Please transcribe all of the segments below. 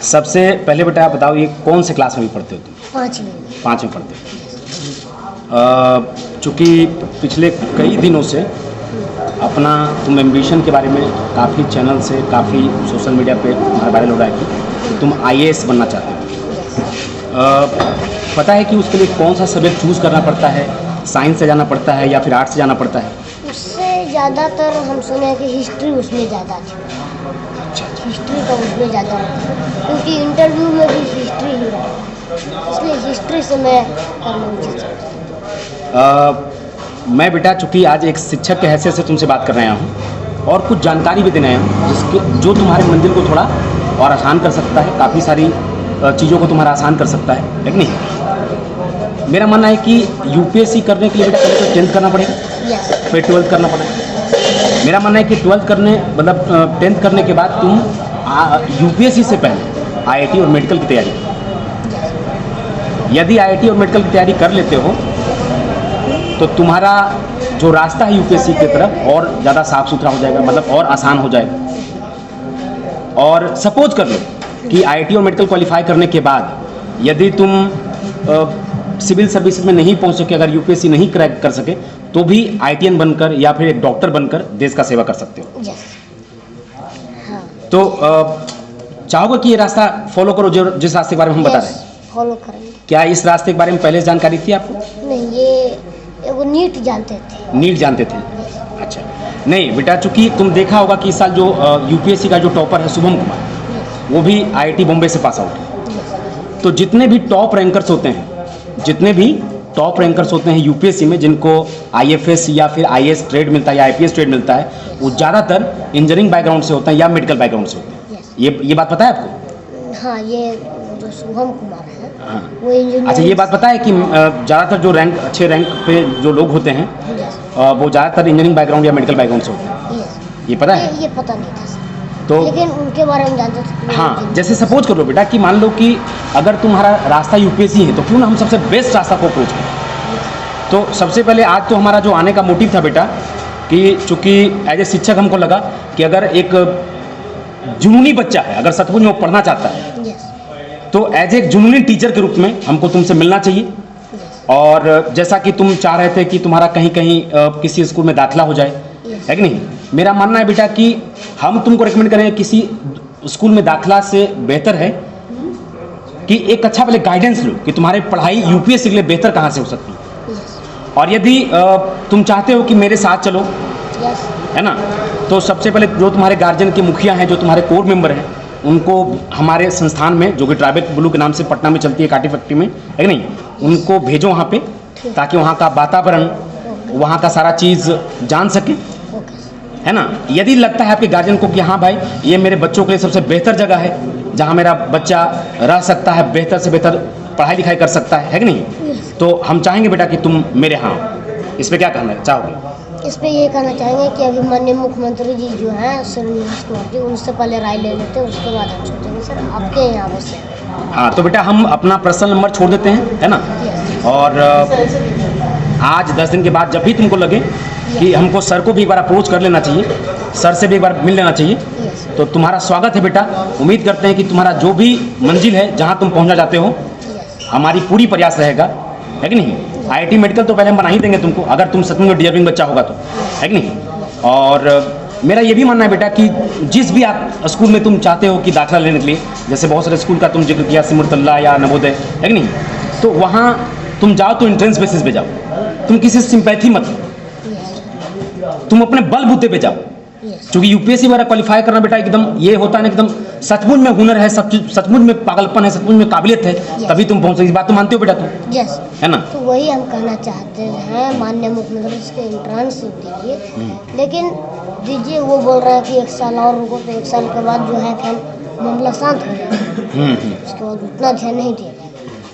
सबसे पहले बेटा आप बताओ, ये कौन से क्लास में भी पढ़ते हो तुम? पाँचवीं। पाँचवीं पढ़ते हो। चूँकि पिछले कई दिनों से अपना तुम एम्बिशन के बारे में काफ़ी चैनल से, काफ़ी सोशल मीडिया पे तुम्हारा वायरल हो रहा है कि तुम IAS बनना चाहते हो। पता है कि उसके लिए कौन सा सब्जेक्ट चूज़ करना पड़ता है? साइंस से जाना पड़ता है या फिर आर्ट्स से जाना पड़ता है? उससे ज़्यादातर हम सुने हैं कि हिस्ट्री उसमें ज़्यादा थी। हिस्ट्री का उसमें ज़्यादा होता है, क्योंकि इंटरव्यू में भी हिस्ट्री ही रहा, इसलिए हिस्ट्री से मैं करना चाहता हूँ। मैं बेटा चूँकि आज एक शिक्षक के हैसियत से तुमसे बात कर रहा हूँ और कुछ जानकारी भी देना है जिसके जो तुम्हारे मंजिल को थोड़ा और आसान कर सकता है, काफ़ी सारी चीज़ों को तुम्हारा आसान कर सकता है कि नहीं? मेरा मानना है कि UPSC करने के लिए बेटा पहले तो 10th करना पड़ेगा, फिर 12th करना पड़ेगा। मेरा मानना है कि 12th करने मतलब 10th करने के बाद तुम UPSC से पहले IIT और मेडिकल की तैयारी करो। यदि IIT और मेडिकल की तैयारी कर लेते हो तो तुम्हारा जो रास्ता है UPSC की तरफ और ज़्यादा साफ सुथरा हो जाएगा, मतलब और आसान हो जाएगा। और सपोज कर लो कि IIT और मेडिकल क्वालिफाई करने के बाद यदि तुम सिविल सर्विसेज में नहीं पहुंच सके, अगर UPSC नहीं क्रैक कर सके, तो भी ITN बनकर या फिर एक डॉक्टर बनकर देश का सेवा कर सकते हो। हाँ। तो चाहोगे कि ये रास्ता फॉलो करो जो जिस रास्ते के बारे में हम बता रहे हैं? फॉलो करेंगे। क्या इस रास्ते के बारे में पहले से जानकारी थी आपको? नहीं, ये वो नीट जानते थे। नीट जानते थे? अच्छा। नहीं बेटा, चूंकि तुम देखा होगा कि इस साल जो UPSC का जो टॉपर है शुभम कुमार, वो भी IIT बॉम्बे से पास आउट है। तो जितने भी टॉप रैंकर्स होते हैं, UPSC में, जिनको IFS या फिर IAS ट्रेड मिलता है या IPS ट्रेड मिलता है, वो ज़्यादातर इंजीनियरिंग बैकग्राउंड से होते हैं या मेडिकल बैकग्राउंड से होते हैं। ये बात पता है आपको? हाँ, ये जो शुभम कुमार है, हाँ। वो इंजीनियर। अच्छा, ये बात पता है कि ज़्यादातर जो अच्छे रैंक पे जो लोग होते हैं वो ज़्यादातर इंजीनियरिंग बैकग्राउंड या मेडिकल बैकग्राउंड से होते हैं? ये पता है? ये पता नहीं था तो, लेकिन उनके बारे में जानते थे। हाँ, जैसे सपोज करो बेटा कि मान लो कि अगर तुम्हारा रास्ता UPSC है तो क्यों ना हम सबसे बेस्ट रास्ता को अप्रोच करें। तो सबसे पहले आज तो हमारा जो आने का मोटिव था बेटा कि चूँकि एज ए शिक्षक हमको लगा कि अगर एक जुनूनी बच्चा है, अगर सचमुच में वो पढ़ना चाहता है, तो एज एक जुनूनी टीचर के रूप में हमको तुमसे मिलना चाहिए। और जैसा कि तुम चाह रहे थे कि तुम्हारा कहीं कहीं किसी स्कूल में दाखिला हो जाए, है कि नहीं? मेरा मानना है बेटा कि हम तुमको रिकमेंड करें किसी स्कूल में दाखिला से बेहतर है कि एक अच्छा पहले गाइडेंस लो कि तुम्हारी पढ़ाई UPSC के लिए बेहतर कहाँ से हो सकती है। और यदि तुम चाहते हो कि मेरे साथ चलो, है ना, तो सबसे पहले जो तुम्हारे गार्जियन के मुखिया हैं, जो तुम्हारे कोर मेंबर हैं, उनको हमारे संस्थान में, जो कि ट्राइबल ब्लू के नाम से पटना में चलती है काटी फैक्ट्री में, है कि नहीं, उनको भेजो वहाँ पे, ताकि वहाँ का वातावरण, वहाँ का सारा चीज़ जान सके, है ना। यदि लगता है आपके गार्जियन को कि हाँ भाई ये मेरे बच्चों के लिए सबसे बेहतर जगह है जहाँ मेरा बच्चा रह सकता है, बेहतर से बेहतर पढ़ाई लिखाई कर सकता है कि नहीं, तो हम चाहेंगे बेटा कि तुम मेरे यहाँ। इस पर क्या कहना चाहोगे? इस पर ये कहना चाहेंगे कि अभी माननीय मुख्यमंत्री जी जो हैं सर नीतीश कुमार जी, उनसे पहले राय ले लेते हैं, उसके बाद हम सोचेंगे सर आपके यहाँ वैसे। हाँ, तो बेटा हम अपना पर्सनल नंबर छोड़ देते हैं, है ना। और आज 10 दिन के बाद जब भी तुमको लगे कि हमको सर को भी एक बार अप्रोच कर लेना चाहिए, सर से भी एक बार मिल लेना चाहिए, तो तुम्हारा स्वागत है बेटा। उम्मीद करते हैं कि तुम्हारा जो भी मंजिल है, जहाँ तुम पहुँचना चाहते हो, हमारी पूरी प्रयास रहेगा, है कि नहीं। IIT मेडिकल तो पहले हम बना ही देंगे तुमको, अगर तुम सच में डिजर्विंग बच्चा होगा तो, है कि नहीं। और मेरा ये भी मानना है बेटा कि जिस भी आप स्कूल में तुम चाहते हो कि दाखिला लेने के लिए, जैसे बहुत सारे स्कूल का तुम जिक्र किया, सिमरतल्ला या नवोदय, है कि नहीं, तो वहाँ तुम जाओ तो एंट्रेंस बेसिस पे जाओ, तुम किसी से सिंपैथी मत लो, तुम अपने बलबूते पे जाओ। क्योंकि UPSC वगैरह क्वालिफाई करना बेटा एकदम ये होता है ना, एकदम सचमुच में हुनर है, सचमुच में पागलपन है, सचमुच में काबिलियत है, तभी तुम पहुँच। इस बात तो मानते हो बेटा तुम? है ना। तो वही हम कहना चाहते हैं माननीय मुख्यमंत्री इसके एंट्रेंस दीजिए, लेकिन दीजिए, वो बोल रहे हैं कि 1 साल और रुको, तो 1 साल के बाद जो है फिर मामला शांत हो जाएगा, उसके बाद उतना ध्यान नहीं दिया।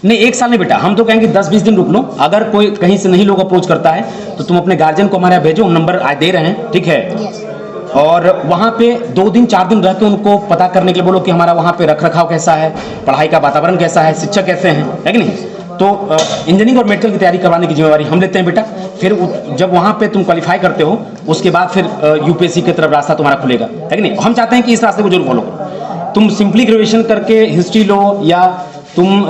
नहीं, 1 साल नहीं बेटा, हम तो कहेंगे 10-20 दिन रुक लो। अगर कोई कहीं से नहीं लोग अप्रोच करता है तो तुम अपने गार्जियन को हमारे यहाँ भेजो, हम नंबर आज दे रहे हैं, ठीक है। और वहाँ पे 2 दिन 4 दिन रह के उनको पता करने के लिए बोलो कि हमारा वहाँ पे रख रखाव कैसा है, पढ़ाई का वातावरण कैसा है, शिक्षक कैसे हैं, है कि नहीं। तो इंजीनियरिंग और मेडिकल की तैयारी करवाने की जिम्मेवारी हम लेते हैं बेटा। फिर जब वहाँ पे तुम क्वालिफाई करते हो, उसके बाद फिर UPSC की तरफ रास्ता तुम्हारा खुलेगा, है कि नहीं। हम चाहते हैं कि इस रास्ते को जरूर फॉलो करो। तुम सिंपली ग्रेजुएशन करके हिस्ट्री लो या तुम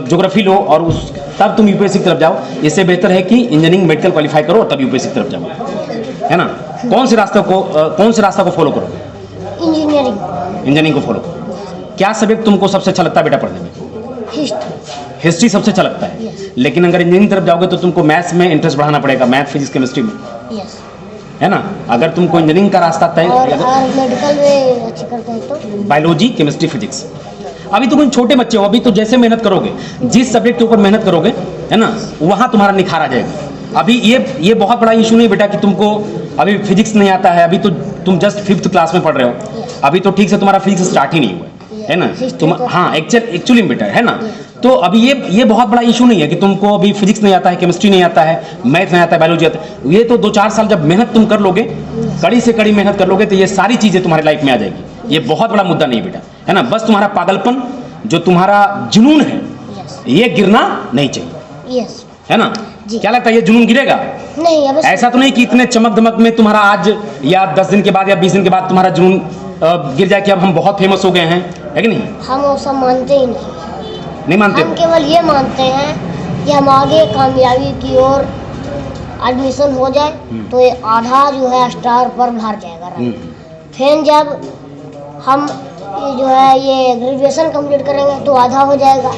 ज्योग्राफी लो और उस तब तुम यूपीएससी की तरफ जाओ, इससे बेहतर है कि इंजीनियरिंग मेडिकल क्वालिफाई करो और तब यूपीएससी की तरफ जाओ, है ना। कौन से रास्ते को फॉलो करोगे? इंजीनियरिंग को फॉलो करो। क्या सब्जेक्ट तुमको सबसे अच्छा लगता है बेटा पढ़ने में? हिस्ट्री सबसे अच्छा लगता है। लेकिन अगर इंजीनियरिंग तरफ जाओगे तो तुमको मैथ्स में इंटरेस्ट बढ़ाना पड़ेगा, मैथ फिजिक्स केमिस्ट्री में, है ना। अगर तुमको इंजीनियरिंग का रास्ता तय और मेडिकल में अच्छी करते हैं तो बायोलॉजी केमिस्ट्री फिजिक्स। अभी तो कुछ छोटे बच्चे हो, अभी तो जैसे मेहनत करोगे, जिस सब्जेक्ट के ऊपर मेहनत करोगे, है ना, वहाँ तुम्हारा निखार आ जाएगा। अभी ये बहुत बड़ा इशू नहीं बेटा कि तुमको अभी फिजिक्स नहीं आता है, अभी तो तुम जस्ट 5th क्लास में पढ़ रहे हो, अभी तो ठीक से तुम्हारा फिजिक्स स्टार्ट ही नहीं हुआ है ना। तुम हाँ एक्चुअली बेटा, है ना। तो अभी ये बहुत बड़ा इशू नहीं है कि तुमको अभी फिजिक्स नहीं आता है, केमिस्ट्री नहीं आता है, मैथ नहीं आता है, बायोलॉजी आता है। ये तो 2-4 साल जब मेहनत तुम कर लोगे, कड़ी से कड़ी मेहनत कर लोगे, तो ये सारी चीज़ें तुम्हारी लाइफ में आ जाएगी। ये बहुत बड़ा मुद्दा नहीं बेटा, है ना। बस तुम्हारा पागलपन, जो तुम्हारा जुनून है, ये गिरना नहीं चाहिए, है ना। क्या लगता है ये जुनून गिरेगा? नहीं। अब ऐसा तो नहीं कि इतने चमक दमक में तुम्हारा आज या 10 दिन के बाद या 20 दिन के बाद तुम्हारा जुनून गिर जाए कि अब हम बहुत फेमस हो गए हैं, है कि नहीं? हम वो सब मानते ही नहीं मानते? हम केवल ये मानते हैं कि हम आगे कामयाबी की ओर एडमिशन हो जाए तो ये आधा जो है स्टार पर बाहर जाएगा। फिर जब हम ये जो है ये ग्रेजुएशन कंप्लीट करेंगे तो आधा हो जाएगा,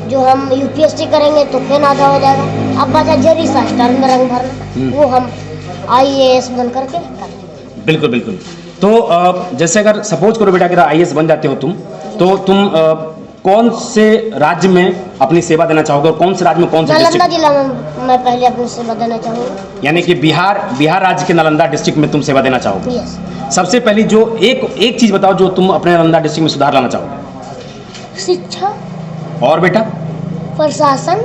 जो हम यूपीएससी करेंगे तो फिर आधा हो जाएगा। अब बचा जरी सा स्टार में रंग भरना, वो हम आईएएस बन करके करेंगे। बिल्कुल बिल्कुल। तो जैसे अगर सपोज करो बेटा, अगर आईएएस बन जाते हो तुम, तो तुम कौन से राज्य में अपनी सेवा देना चाहोगे और कौन से राज्य में, कौन से नालंदा जिला में मैं पहले अपनी सेवा देना चाहूँगा। यानी कि बिहार राज्य के नालंदा डिस्ट्रिक्ट में तुम सेवा देना चाहोगे? यस। सबसे पहली जो एक चीज बताओ जो तुम अपने नालंदा डिस्ट्रिक्ट में सुधार लाना चाहोगे। शिक्षा और बेटा? प्रशासन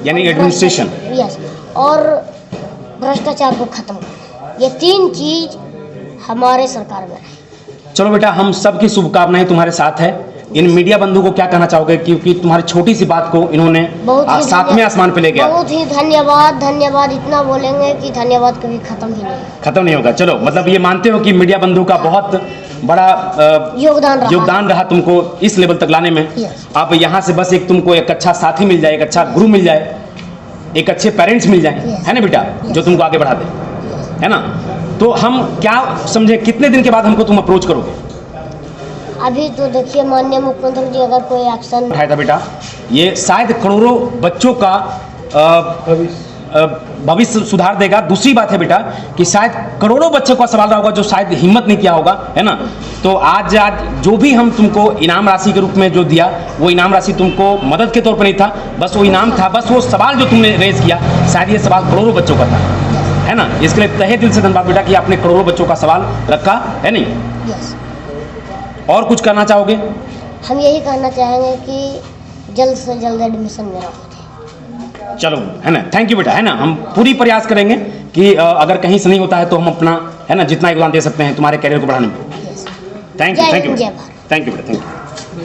यानी एडमिनिस्ट्रेशन। यस। और भ्रष्टाचार को खत्म करना, ये 3 चीज हमारे सरकार में है। चलो बेटा, हम सबकी शुभकामनाएं तुम्हारे साथ है। इन मीडिया बंधु को क्या कहना चाहोगे, क्योंकि तुम्हारी छोटी सी बात को इन्होंने 7वें आसमान पे ले गया? बहुत ही धन्यवाद। इतना बोलेंगे कि धन्यवाद कभी खत्म नहीं होगा। चलो, मतलब ये मानते हो कि मीडिया बंधु का बहुत बड़ा योगदान रहा तुमको इस लेवल तक लाने में। अब यहाँ से बस तुमको एक अच्छा साथी मिल जाए, एक अच्छा गुरु मिल जाए, एक अच्छे पेरेंट्स मिल जाए, है ना बेटा, जो तुमको आगे बढ़ा दे, है ना। तो हम क्या समझे, कितने दिन के बाद हमको तुम अप्रोच करोगे? अभी तो देखिए माननीय मुख्यमंत्री जी अगर कोई एक्शन उठाया था बेटा, ये शायद करोड़ों बच्चों का भविष्य सुधार देगा। दूसरी बात है बेटा कि शायद करोड़ों बच्चों का सवाल रहा होगा जो शायद हिम्मत नहीं किया होगा, है ना। तो आज जो भी हम तुमको इनाम राशि के रूप में जो दिया, वो इनाम राशि तुमको मदद के तौर पर नहीं था, बस वो इनाम था, बस वो सवाल जो तुमने रेज किया, शायद ये सवाल करोड़ों बच्चों का था, है ना। इसके लिए तहे दिल से धन्यवाद बेटा कि आपने करोड़ों बच्चों का सवाल रखा, है नहीं। और कुछ कहना चाहोगे? हम यही कहना चाहेंगे कि जल्द से जल्द एडमिशन मेरा हो जाए। चलो, है ना, थैंक यू बेटा, है ना। हम पूरी प्रयास करेंगे कि अगर कहीं से नहीं होता है तो हम अपना, है ना, जितना योगदान दे सकते हैं तुम्हारे कैरियर को बढ़ाने में। थैंक यू बेटा, थैंक यू।